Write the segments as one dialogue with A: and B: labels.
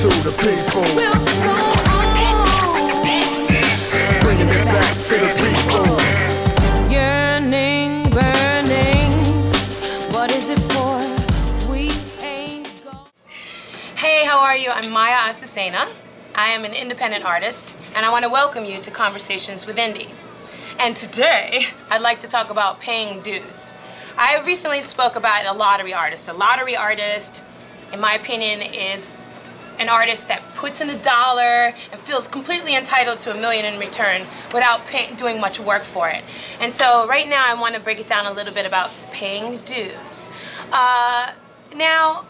A: to the people.
B: We'll go on.
A: Bringing it back to the people.
B: Yearning, burning, what is it for? We ain't go.
C: Hey, how are you? I'm Maya-Azucena. I am an independent artist, and I want to welcome you to Conversations with Indie. And today, I'd like to talk about paying dues. I recently spoke about a lottery artist. A lottery artist, in my opinion, is an artist that puts in $1 and feels completely entitled to $1 million in return without doing much work for it. And so right now I want to break it down a little bit about paying dues. Now,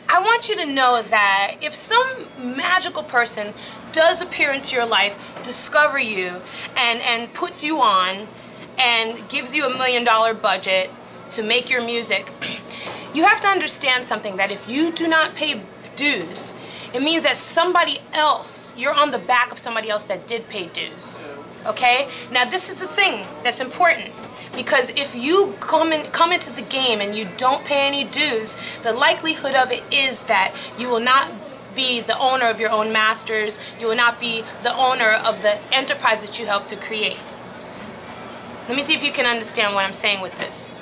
C: I want you to know that if some magical person does appear into your life, discover you, and puts you on, and gives you $1 million budget to make your music, you have to understand something, that if you do not pay dues, it means that somebody else, you're on the back of somebody else that did pay dues. Okay? Now this is the thing that's important, because if you come into the game and you don't pay any dues, the likelihood of it is that you will not be the owner of your own masters, you will not be the owner of the enterprise that you helped to create. Let me see if you can understand what I'm saying with this.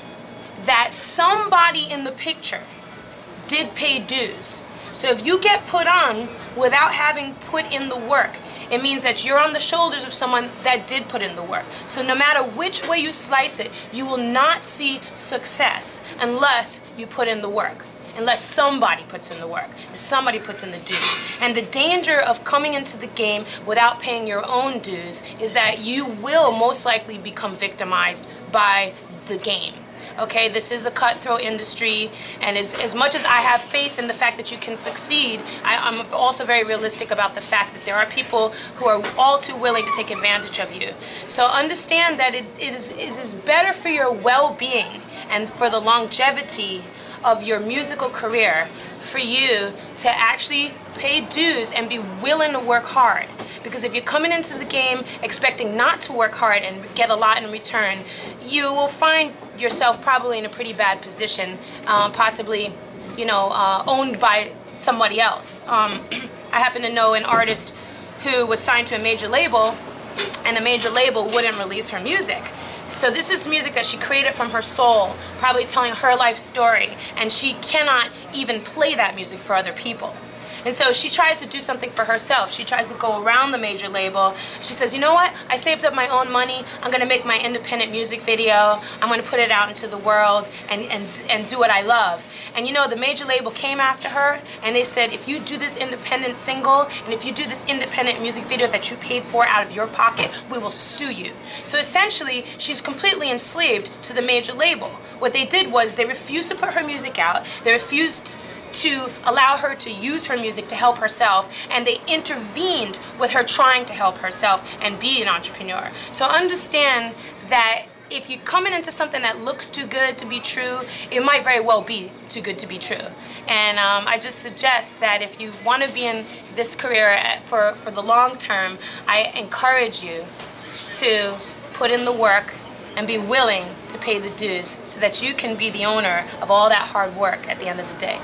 C: That somebody in the picture did pay dues. So if you get put on without having put in the work, it means that you're on the shoulders of someone that did put in the work. So no matter which way you slice it, you will not see success unless you put in the work. Unless somebody puts in the work, somebody puts in the dues. And the danger of coming into the game without paying your own dues is that you will most likely become victimized by the game. Okay, this is a cutthroat industry, and as much as I have faith in the fact that you can succeed, I'm also very realistic about the fact that there are people who are all too willing to take advantage of you. So understand that it is better for your well-being and for the longevity of your musical career for you to actually pay dues and be willing to work hard. Because if you're coming into the game expecting not to work hard and get a lot in return, you will find yourself probably in a pretty bad position, possibly, owned by somebody else. I happen to know an artist who was signed to a major label, and the major label wouldn't release her music. So this is music that she created from her soul, probably telling her life story, and she cannot even play that music for other people. And so she tries to do something for herself. She tries to go around the major label. She says, you know what? I saved up my own money. I'm going to make my independent music video. I'm going to put it out into the world and do what I love. And the major label came after her, and they said, if you do this independent single, and if you do this independent music video that you paid for out of your pocket, we will sue you. So essentially, she's completely enslaved to the major label. What they did was they refused to put her music out. They refused to allow her to use her music to help herself, and they intervened with her trying to help herself and be an entrepreneur. So understand that if you're coming into something that looks too good to be true, it might very well be too good to be true. And I just suggest that if you want to be in this career for the long term, I encourage you to put in the work and be willing to pay the dues so that you can be the owner of all that hard work at the end of the day.